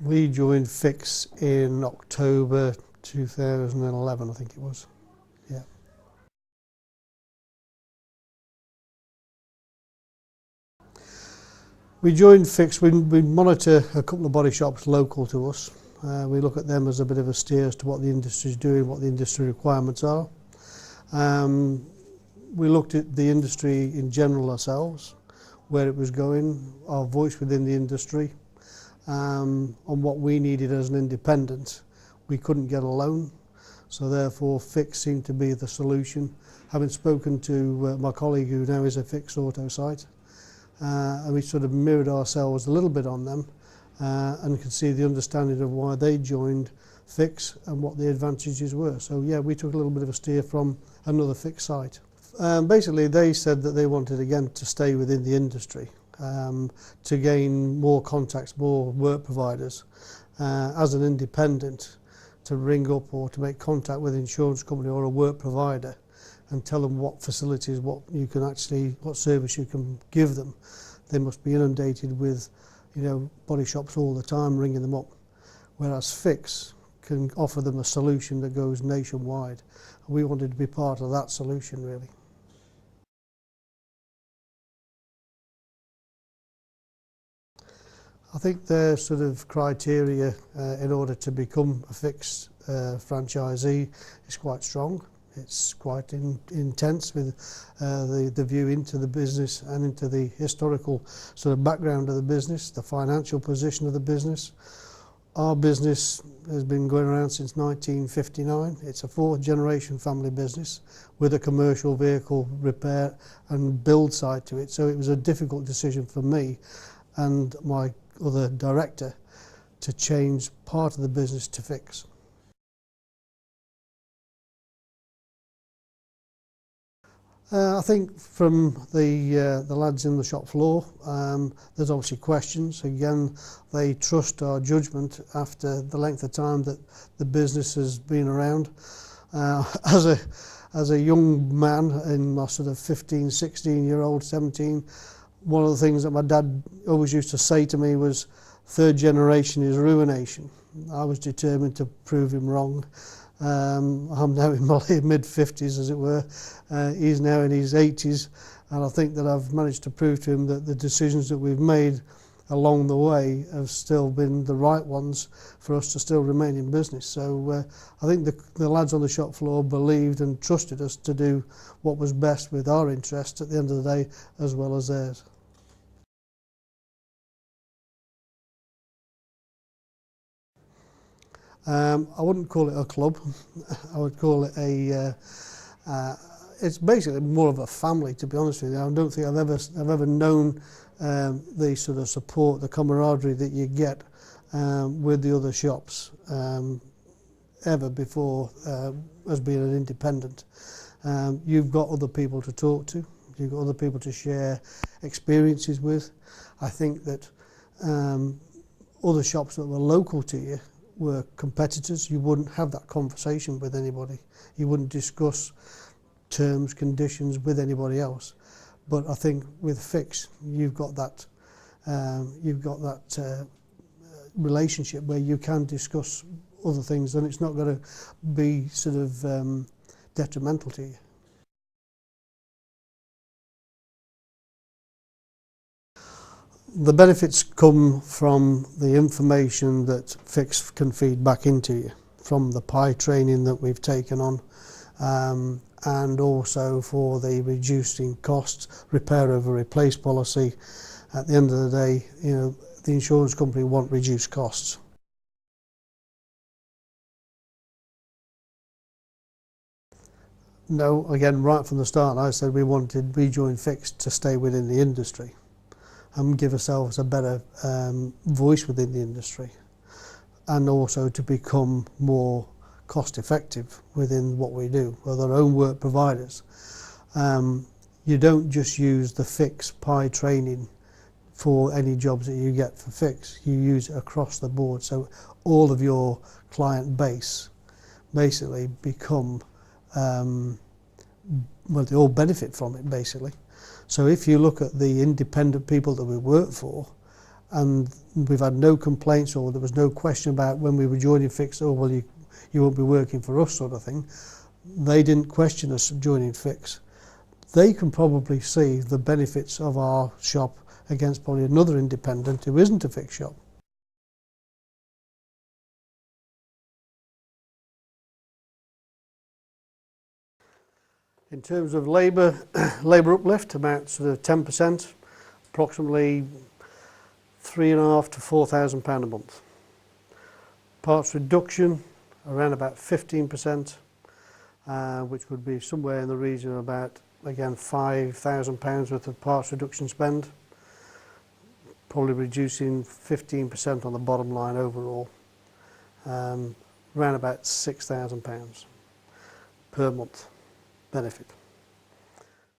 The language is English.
We joined Fix in October 2011, I think it was. Yeah. We joined Fix, we monitor a couple of body shops local to us. We look at them as a bit of a steer as to what the industry is doing, what the industry requirements are. We looked at the industry in general ourselves, where it was going, our voice within the industry, on what we needed as an independent. We couldn't get alone, so therefore Fix seemed to be the solution. Having spoken to my colleague who now is a Fix Auto site, and we sort of mirrored ourselves a little bit on them, and could see the understanding of why they joined Fix and what the advantages were. So yeah, we took a little bit of a steer from another Fix site. Basically they said that they wanted again to stay within the industry, to gain more contacts, more work providers, as an independent, to ring up or to make contact with an insurance company or a work provider and tell them what facilities, what service you can give them. They must be inundated with, body shops all the time, ringing them up. Whereas Fix can offer them a solution that goes nationwide. We wanted to be part of that solution, really. I think their sort of criteria in order to become a Fix franchisee is quite strong. It's quite intense with the view into the business and into the historical sort of background of the business, the financial position of the business. Our business has been going around since 1959. It's a fourth generation family business with a commercial vehicle repair and build side to it. So it was a difficult decision for me and my other director to change part of the business to Fix. I think from the lads in the shop floor, there's obviously questions. Again, they trust our judgment after the length of time that the business has been around. As a young man in my sort of 15, 16-year-old, 17, one of the things that my dad always used to say to me was, third generation is ruination. I was determined to prove him wrong. I'm now in my mid-50s, as it were. He's now in his 80s, and I think that I've managed to prove to him that the decisions that we've made along the way have still been the right ones for us to still remain in business. So I think the lads on the shop floor believed and trusted us to do what was best with our interests at the end of the day, as well as theirs. I wouldn't call it a club. I would call it it's basically more of a family, to be honest with you. I don't think I've ever known the sort of support, the camaraderie that you get with the other shops ever before as being an independent. You've got other people to talk to. You've got other people to share experiences with. I think that other shops that were local to you were competitors. You wouldn't have that conversation with anybody. You wouldn't discuss terms, conditions with anybody else. But I think with Fix, you've got that relationship where you can discuss other things, and it's not going to be sort of detrimental to you. The benefits come from the information that Fix can feed back into you, from the PI training that we've taken on, and also for the reducing costs, repair over replace policy. At the end of the day, the insurance company want reduced costs. No, again, right from the start, I said we joined Fix to stay within the industry and give ourselves a better voice within the industry, and also to become more cost effective within what we do with our own work providers. You don't just use the Fix PI training for any jobs that you get for Fix. You use it across the board, so all of your client base basically become they all benefit from it basically. So if you look at the independent people that we work for, and we've had no complaints, or there was no question about when we were joining Fix, oh well, you won't be working for us sort of thing. They didn't question us joining Fix. They can probably see the benefits of our shop against probably another independent who isn't a Fix shop. In terms of labour uplift amounts to 10%, approximately £3,500 to £4,000 a month. Parts reduction around about 15%, which would be somewhere in the region of about, again, £5,000 worth of parts reduction spend, probably reducing 15% on the bottom line overall, around about £6,000 per month benefit.